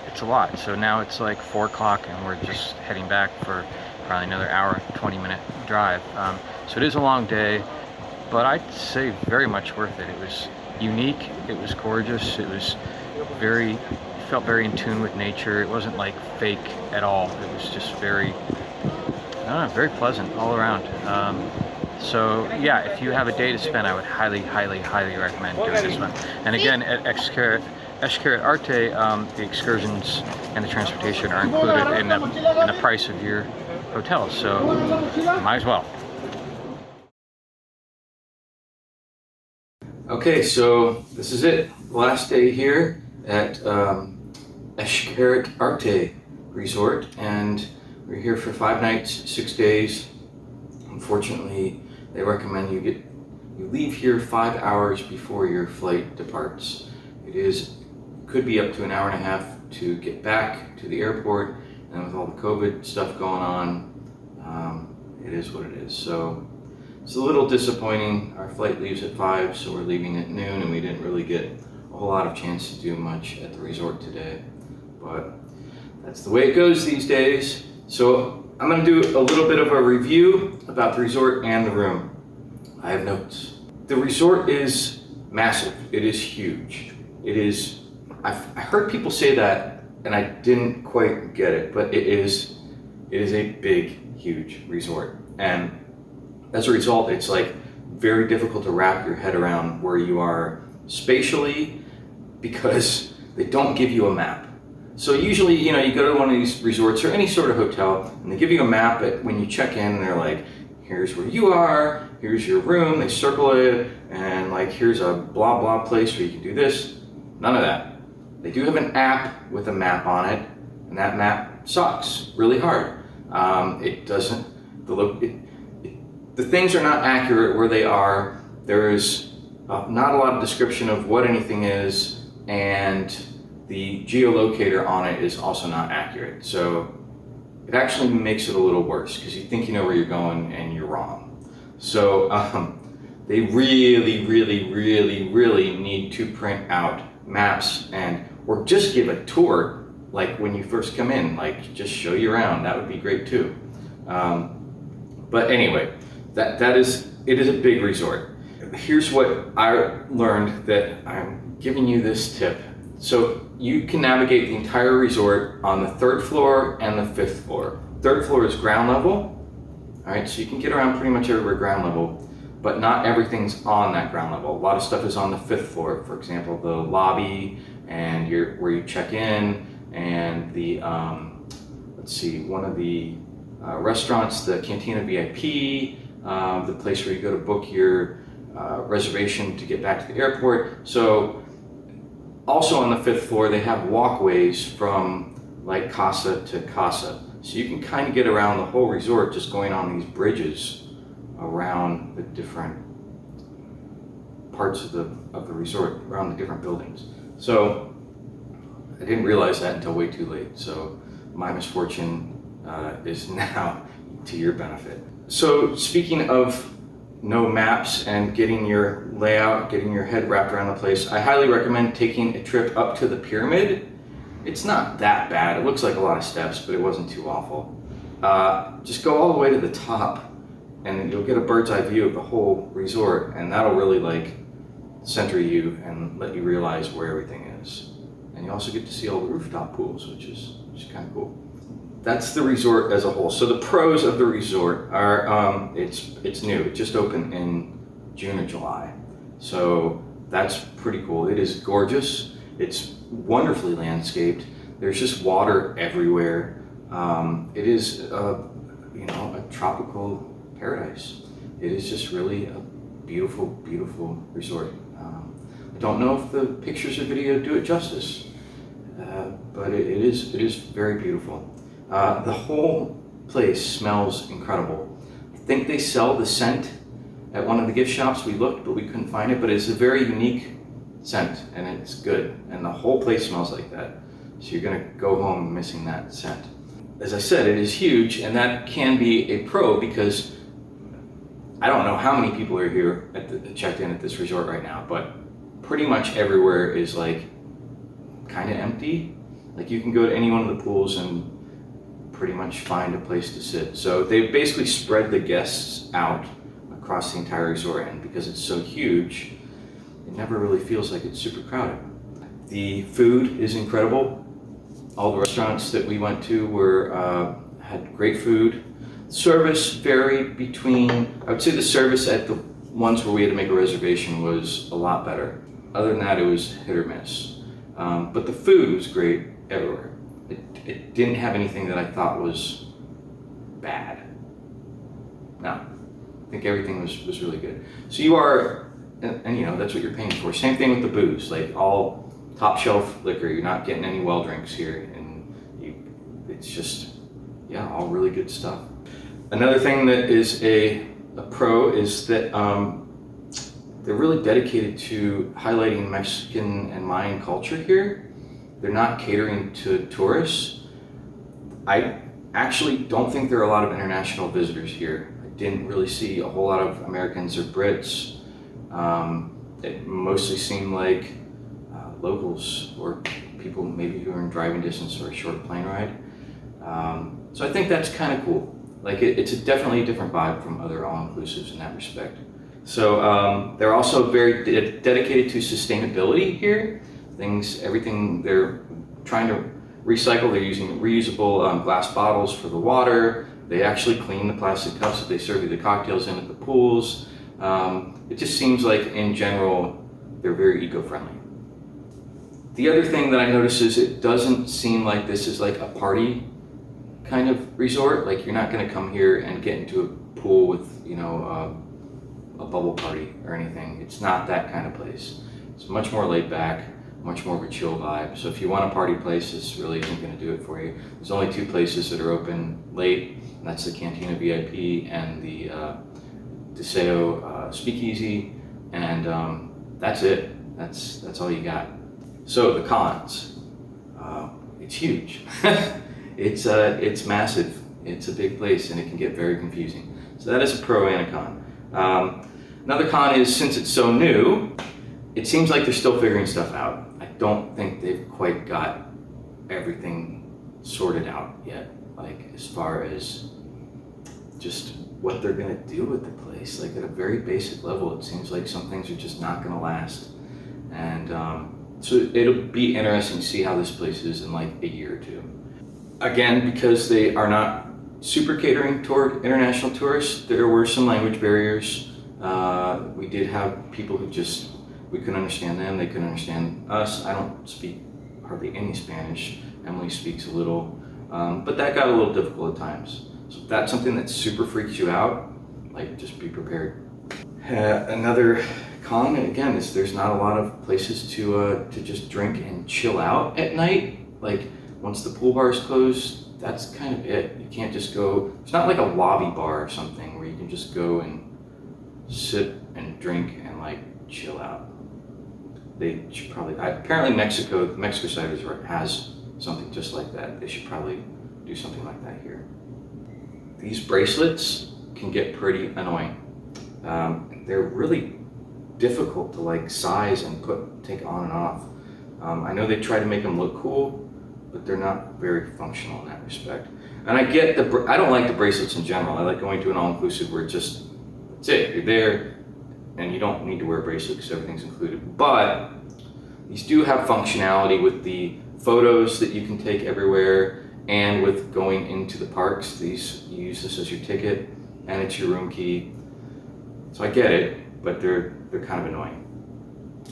it's a lot. So now it's like 4 o'clock and we're just heading back for probably another hour, 20-minute drive. So it is a long day, but I'd say very much worth it. It was unique, it was gorgeous, it was very, felt very in tune with nature. It wasn't like fake at all. It was just very, I don't know, very pleasant all around. So yeah, if you have a day to spend, I would highly, highly, highly recommend doing this one. And again, at Xcaret Arte, the excursions and the transportation are included in the price of your hotel, so might as well. Okay, so this is it. Last day here at Xcaret Arte Resort, and we're here for 5 nights, 6 days. Unfortunately, they recommend you leave here 5 hours before your flight departs. Could be up to an hour and a half to get back to the airport, and with all the COVID stuff going on, it is what it is. So it's a little disappointing. Our flight leaves at 5, so we're leaving at noon, and we didn't really get a whole lot of chance to do much at the resort today. But that's the way it goes these days. So I'm going to do a little bit of a review about the resort and the room. I have notes. The resort is massive. It is huge. It is, I heard people say that, and I didn't quite get it, but it is a big, huge resort. And as a result, it's like very difficult to wrap your head around where you are spatially, because they don't give you a map. So usually, you go to one of these resorts or any sort of hotel, and they give you a map when you check in, and they're like, here's where you are, here's your room, they circle it, and like, here's a blah blah place where you can do this. None of that. They do have an app with a map on it, and that map sucks really hard. It doesn't, the things are not accurate where they are. There is not a lot of description of what anything is, and the geolocator on it is also not accurate. So it actually makes it a little worse, because you think you know where you're going and you're wrong. So they really, really, really, really need to print out maps or just give a tour, like when you first come in, like just show you around. That would be great too. But anyway, it is a big resort. Here's what I learned, that I'm giving you this tip So you can navigate the entire resort on the 3rd floor and the 5th floor. 3rd floor is ground level, all right, so you can get around pretty much everywhere ground level, but not everything's on that ground level. A lot of stuff is on the 5th floor. For example, the lobby and where you check in, and the, let's see, one of the restaurants, the Cantina VIP, the place where you go to book your reservation to get back to the airport. So also on the 5th floor, they have walkways from like casa to casa. So you can kind of get around the whole resort just going on these bridges around the different parts of the resort, around the different buildings. So I didn't realize that until way too late. So my misfortune is now to your benefit. So speaking of no maps and getting your layout, getting your head wrapped around the place, I highly recommend taking a trip up to the pyramid. It's not that bad. It looks like a lot of steps, but it wasn't too awful. Just go all the way to the top and you'll get a bird's eye view of the whole resort, and that'll really like center you and let you realize where everything is. And you also get to see all the rooftop pools, which is kind of cool. That's the resort as a whole. So the pros of the resort are, it's new. It just opened in June or July. So that's pretty cool. It is gorgeous. It's wonderfully landscaped. There's just water everywhere. It is, a tropical paradise. It is just really a beautiful, beautiful resort. I don't know if the pictures or video do it justice, but it is very beautiful. The whole place smells incredible. I think they sell the scent at one of the gift shops. We looked, but we couldn't find it, but it's a very unique scent and it's good. And the whole place smells like that. So you're gonna go home missing that scent. As I said, it is huge, and that can be a pro because I don't know how many people are here checked in at this resort right now, but pretty much everywhere is like kind of empty. Like you can go to any one of the pools and pretty much find a place to sit. So they basically spread the guests out across the entire resort, and because it's so huge, it never really feels like it's super crowded. The food is incredible. All the restaurants that we went to had great food. Service varied between, I would say the service at the ones where we had to make a reservation was a lot better. Other than that, it was hit or miss. But the food was great everywhere. It didn't have anything that I thought was bad. No, I think everything was really good. So you are, and you know, that's what you're paying for. Same thing with the booze, like all top shelf liquor. You're not getting any well drinks here, and it's just, yeah, all really good stuff. Another thing that is a pro is that they're really dedicated to highlighting Mexican and Mayan culture here. They're not catering to tourists. I actually don't think there are a lot of international visitors here. I didn't really see a whole lot of Americans or Brits. It mostly seemed like locals or people maybe who are in driving distance or a short plane ride. So I think that's kind of cool. Like it's definitely a different vibe from other all-inclusives in that respect. So they're also very dedicated to sustainability here. Everything they're trying to recycle. They're using reusable glass bottles for the water. They actually clean the plastic cups that they serve you the cocktails in at the pools. It just seems like in general, they're very eco-friendly. The other thing that I noticed is it doesn't seem like this is like a party kind of resort. Like you're not gonna come here and get into a pool with, you know, a bubble party or anything. It's not that kind of place. It's much more laid back, much more of a chill vibe. So if you want a party place, this really isn't gonna do it for you. There's only two places that are open late, and that's the Cantina VIP and the Deseo Speakeasy, and that's it. That's all you got. So the cons, it's huge. It's massive. It's a big place, and it can get very confusing. So that is a pro and a con. Another con is, since it's so new, it seems like they're still figuring stuff out. I don't think they've quite got everything sorted out yet, like as far as just what they're gonna do with the place. Like at a very basic level, it seems like some things are just not gonna last. And So it'll be interesting to see how this place is in like a year or two. Again, because they are not super catering toward international tourists, there were some language barriers. We did have people who just, we couldn't understand them, they couldn't understand us. I don't speak hardly any Spanish. Emily speaks a little, but that got a little difficult at times. So if that's something that super freaks you out, like just be prepared. Another con, again, is there's not a lot of places to just drink and chill out at night. Like once the pool bar is closed, that's kind of it. You can't just go, it's not like a lobby bar or something where you can just go and sit and drink and like chill out. They should probably, apparently the Mexico side has something just like that. They should probably do something like that here. These bracelets can get pretty annoying. They're really difficult to like size and take on and off. I know they try to make them look cool, but they're not very functional in that respect. And I get I don't like the bracelets in general. I like going to an all-inclusive where that's it, you're there, and you don't need to wear a bracelet because everything's included. But these do have functionality with the photos that you can take everywhere, and with going into the parks. You use this as your ticket, and it's your room key. So I get it, but they're kind of annoying.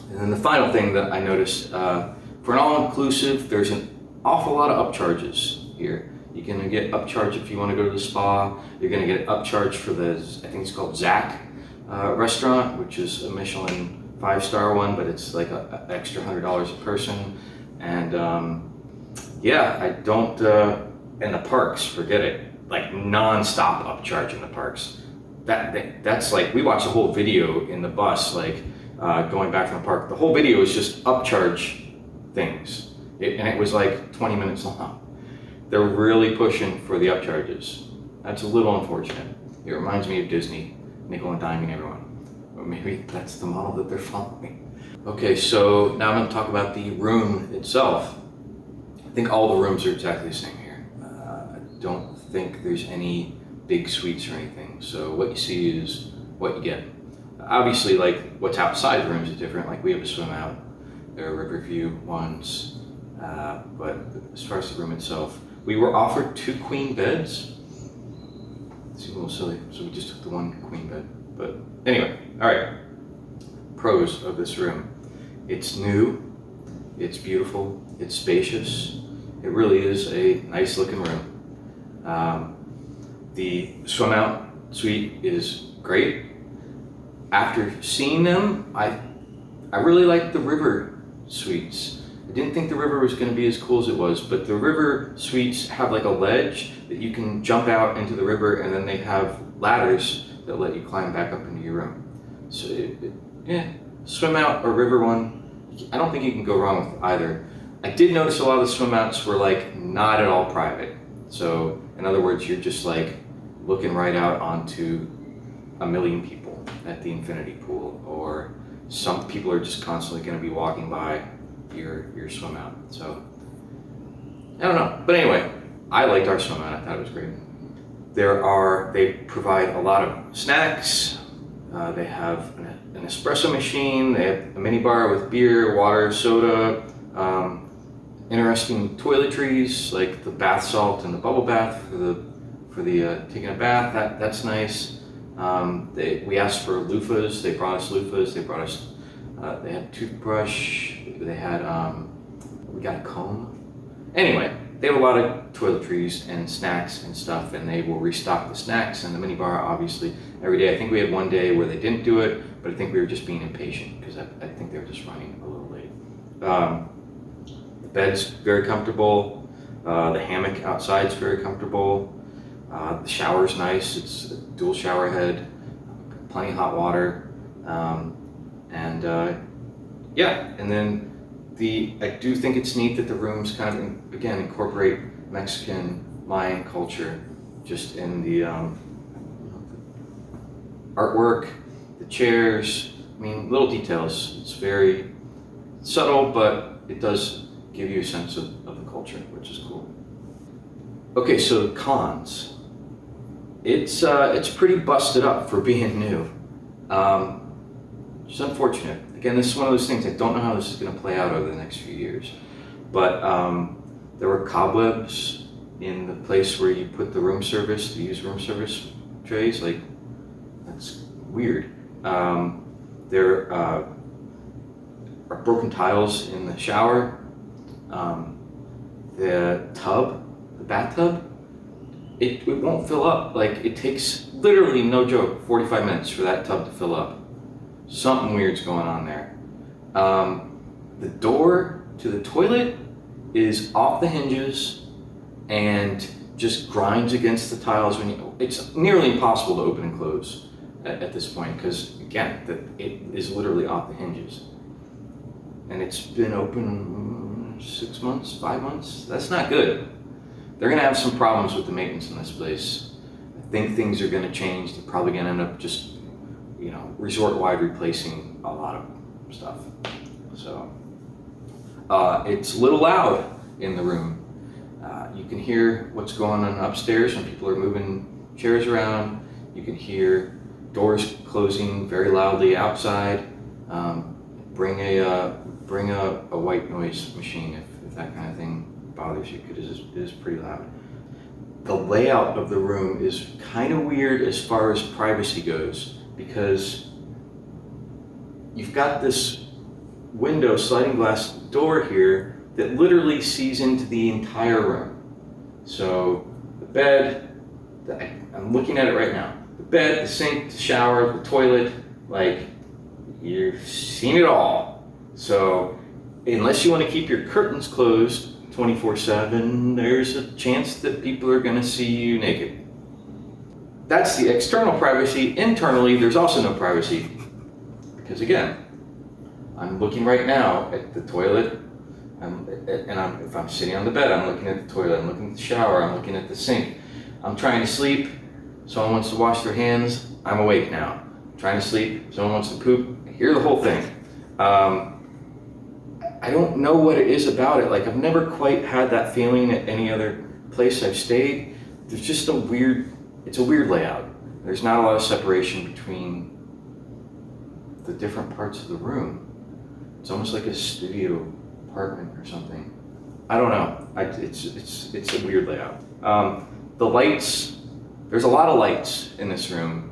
And then the final thing that I noticed, for an all-inclusive, there's an awful lot of upcharges here. You're gonna get upcharge if you wanna go to the spa. You're gonna get an upcharge for I think it's called Zach restaurant, which is a Michelin 5-star one, but it's like an extra $100 a person. And yeah, I don't, in the parks, forget it. Like non-stop upcharge in the parks. That's like, we watched a whole video in the bus, like going back from the park. The whole video is just upcharge things. And it was like 20 minutes long. They're really pushing for the upcharges. That's a little unfortunate. It reminds me of Disney, nickel and diming everyone. Or maybe that's the model that they're following. Okay, so now I'm going to talk about the room itself. I think all the rooms are exactly the same here. I don't think there's any big suites or anything. So what you see is what you get. Obviously, like what's outside the rooms is different. Like we have a swim out. There are Riverview ones. But as far as the room itself, we were offered 2 queen beds. It seems a little silly, so we just took the 1 queen bed. But anyway, all right. Pros of this room. It's new, it's beautiful, it's spacious. It really is a nice looking room. The swim out suite is great. After seeing them, I really like the river suites. I didn't think the river was going to be as cool as it was, but the river suites have like a ledge that you can jump out into the river, and then they have ladders that let you climb back up into your room. So yeah, swim out or river one, I don't think you can go wrong with either. I did notice a lot of the swim outs were like not at all private. So in other words, you're just like looking right out onto a million people at the infinity pool, or some people are just constantly going to be walking by your swim out. So I don't know, but anyway, I liked our swim out. I thought it was great. They provide a lot of snacks. They have an espresso machine. They have a mini bar with beer, water, soda, interesting toiletries like the bath salt and the bubble bath for the taking a bath. That's nice. We asked for loofahs. They brought us loofahs. They brought us. They had toothbrush. They had, we got a comb. Anyway, they have a lot of toiletries and snacks and stuff, and they will restock the snacks and the mini bar, obviously, every day. I think we had one day where they didn't do it, but I think we were just being impatient because I think they were just running a little late. The bed's very comfortable. The hammock outside's very comfortable. The shower's nice. It's a dual shower head, plenty of hot water. Yeah, and then I do think it's neat that the rooms kind of, again, incorporate Mexican Mayan culture just in the artwork, the chairs, I mean, little details. It's very subtle, but it does give you a sense of the culture, which is cool. Okay, so cons. It's pretty busted up for being new. It's unfortunate. again, this is one of those things, I don't know how this is going to play out over the next few years. But there were cobwebs in the place where you put the room service, to use room service trays. Like, that's weird. There are broken tiles in the shower. The tub, the bathtub, it won't fill up. Like, it takes literally, no joke, 45 minutes for that tub to fill up. Something weird's going on there. The door to the toilet is off the hinges and just grinds against the tiles it's nearly impossible to open and close at this point, because again, it is literally off the hinges. And it's been open 6 months, 5 months. That's not good. They're gonna have some problems with the maintenance in this place. I think things are gonna change. They're probably gonna end up just, resort-wide replacing a lot of stuff. So, it's a little loud in the room. You can hear what's going on upstairs when people are moving chairs around. You can hear doors closing very loudly outside. Bring a white noise machine if that kind of thing bothers you, because it is pretty loud. The layout of the room is kind of weird as far as privacy goes, because you've got this window, sliding glass door here that literally sees into the entire room. So the bed, I'm looking at it right now. The bed, the sink, the shower, the toilet, like, you've seen it all. So unless you want to keep your curtains closed 24/7, there's a chance that people are going to see you naked. That's the external privacy. Internally, there's also no privacy. Because again, I'm looking right now at the toilet, if I'm sitting on the bed, I'm looking at the toilet, I'm looking at the shower, I'm looking at the sink. I'm trying to sleep, someone wants to wash their hands, I'm awake now. I'm trying to sleep, someone wants to poop, I hear the whole thing. I don't know what it is about it. Like, I've never quite had that feeling at any other place I've stayed. There's just it's a weird layout. There's not a lot of separation between the different parts of the room. It's almost like a studio apartment or something. I don't know. It's a weird layout. The lights, there's a lot of lights in this room,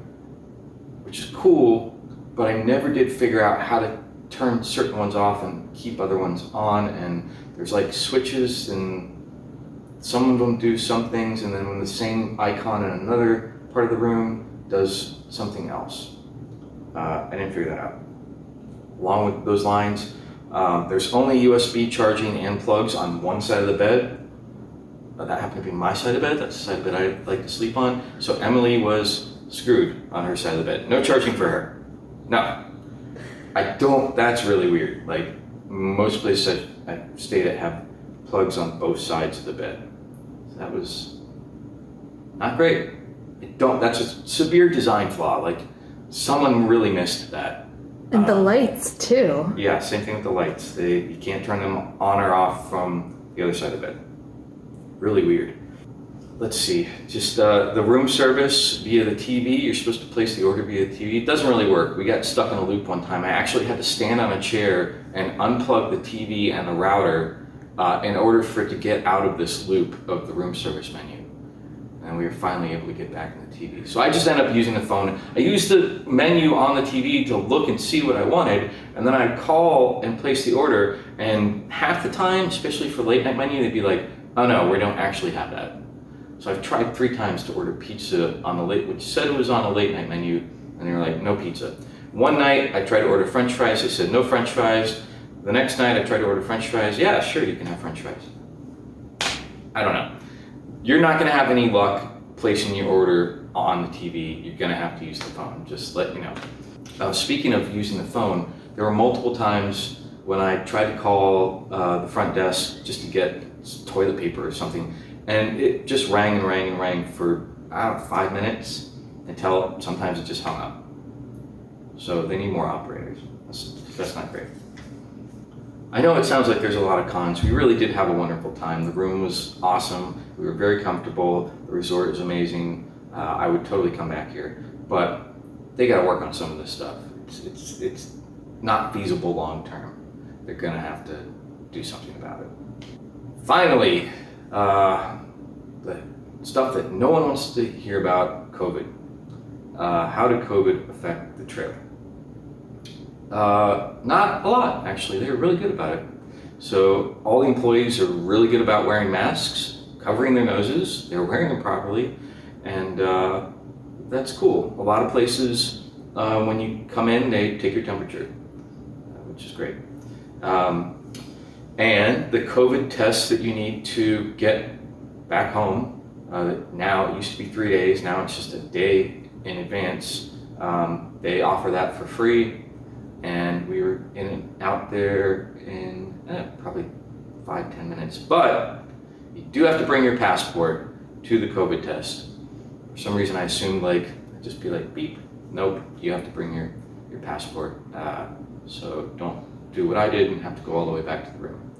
which is cool, but I never did figure out how to turn certain ones off and keep other ones on. And there's like switches, and some of them do some things, and then when the same icon in another part of the room does something else. I didn't figure that out. Along with those lines, there's only USB charging and plugs on one side of the bed. That happened to be my side of the bed. That's the side of the bed I like to sleep on. So Emily was screwed on her side of the bed. No charging for her. No. That's really weird. Like, most places I've stayed at have plugs on both sides of the bed. So that was not great. That's a severe design flaw. Like, someone really missed that. And the lights too. Yeah, same thing with the lights. You can't turn them on or off from the other side of the bed. Really weird. Let's see, just the room service via the TV. You're supposed to place the order via the TV. It doesn't really work. We got stuck in a loop one time. I actually had to stand on a chair and unplug the TV and the router in order for it to get out of this loop of the room service menu. And we were finally able to get back in the TV. So I just ended up using the phone. I used the menu on the TV to look and see what I wanted, and then I'd call and place the order, and half the time, especially for late night menu, they'd be like, oh no, we don't actually have that. So I've tried 3 times to order pizza on which said it was on a late night menu, and they were like, no pizza. One night I tried to order French fries, they said no French fries. The next night I tried to order French fries, yeah, sure, you can have French fries. I don't know. You're not gonna have any luck placing your order on the TV. You're gonna have to use the phone, just let you know. Speaking of using the phone, there were multiple times when I tried to call the front desk just to get toilet paper or something, and it just rang and rang and rang for, 5 minutes until sometimes it just hung up. So they need more operators. That's not great. I know it sounds like there's a lot of cons. We really did have a wonderful time. The room was awesome. We were very comfortable. The resort is amazing. I would totally come back here, but they got to work on some of this stuff. not feasible long term. They're gonna have to do something about it. Finally, the stuff that no one wants to hear about, COVID. How did COVID affect the trip? Not a lot, actually. They were really good about it. So all the employees are really good about wearing masks, covering their noses. They're wearing them properly, and that's cool. A lot of places, when you come in, they take your temperature, which is great. And the COVID test that you need to get back home, now it used to be 3 days, now it's just a day in advance. They offer that for free, and we were in and out there in probably 5-10 minutes. But you do have to bring your passport to the COVID test. For some reason I assumed like, it'd just be like beep. Nope, you have to bring your passport. So don't do what I did and have to go all the way back to the room.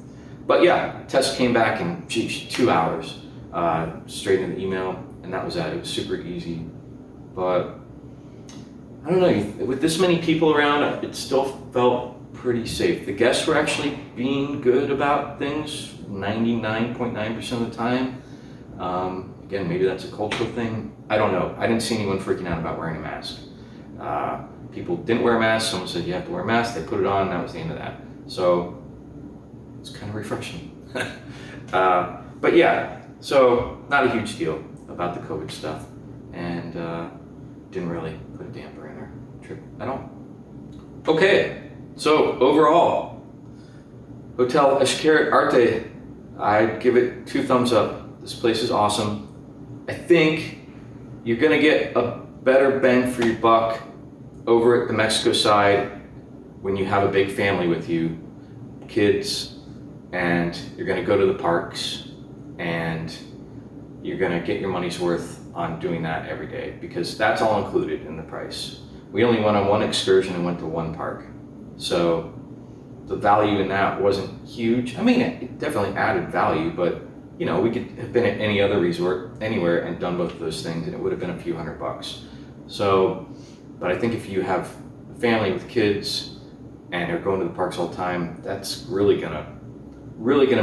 But yeah, test came back in 2 hours, straight in the email, and that was that. It was super easy. But I don't know, with this many people around, it still felt pretty safe. The guests were actually being good about things 99.9% of the time. Again, maybe that's a cultural thing. I don't know. I didn't see anyone freaking out about wearing a mask. People didn't wear a mask. Someone said you have to wear a mask. They put it on, and that was the end of that. So it's kind of refreshing. But yeah, so not a huge deal about the COVID stuff, and didn't really put a damper in our trip at all. Okay, so overall, Hotel Xcaret Arte, I'd give it 2 thumbs up. This place is awesome. I think you're gonna get a better bang for your buck over at the Mexico side when you have a big family with you, kids, and you're gonna go to the parks, and you're gonna get your money's worth on doing that every day, because that's all included in the price. We only went on 1 excursion and went to 1 park. So the value in that wasn't huge. I mean, it definitely added value, but you know, we could have been at any other resort anywhere and done both of those things, and it would have been a few $100. So, but I think if you have a family with kids and are going to the parks all the time, that's really gonna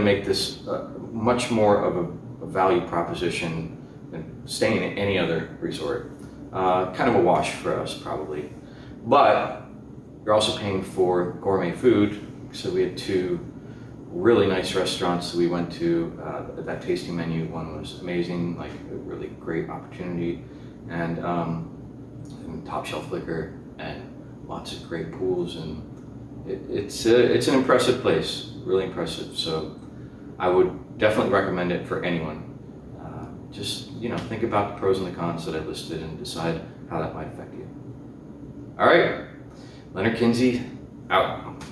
make this much more of a value proposition than staying at any other resort. Kind of a wash for us probably, but you're also paying for gourmet food. So we had 2 really nice restaurants that we went to. That tasting menu, one was amazing, like a really great opportunity, and top shelf liquor and lots of great pools, and it's an impressive place, really impressive. So I would definitely recommend it for anyone. Just, you know, think about the pros and the cons that I listed and decide how that might affect you. All right, Leonard Kinsey, out.